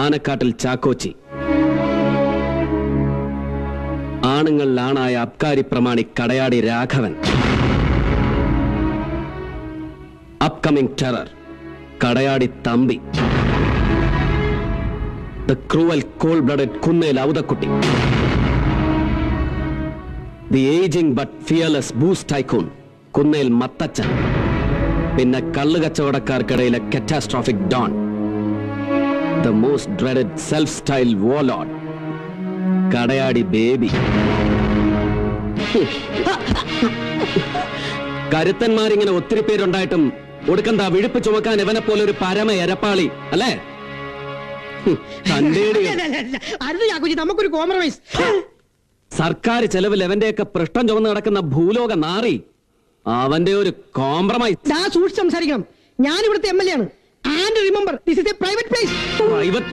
ആനക്കാട്ടിൽ ചാക്കോച്ചി, ആണുങ്ങളിലാണായ അബ്കാരി പ്രമാണി Kadayadi Raghavan, upcoming terror Kadayadi Thampi, the cruel cold blooded Kunnel Outhakutty, the ageing but fearless booze tycoon Kunnel Mathachan, പിന്നെ കള്ളുകച്ചവടക്കാർക്കിടയിലെ catastrophic don, the most dreaded self style warlord Kadayadi Baby. കരുത്തന്മാരിങ്ങനെ ഒത്തിരി പേരുണ്ടായിട്ടും ഒടുക്കന്താ വിഴുപ്പ് ചുമക്കാൻ ഇവനെ പോലെ ഒരു പരമ എരപ്പാളി അല്ലേ? നമുക്കൊരു കോംപ്രമൈസ്. സർക്കാർ ചെലവിൽ അവന്റെയൊക്കെ പൃഷ്ഠം ചുമന്ന് കിടക്കുന്ന ഭൂലോക നാറി, അവന്റെ ഒരു കോംപ്രമൈസ്. സൂക്ഷിച്ച് സംസാരിക്കണം. ഞാൻ ഇവിടുത്തെ MLA ആണ്. And remember, this is A private place. Private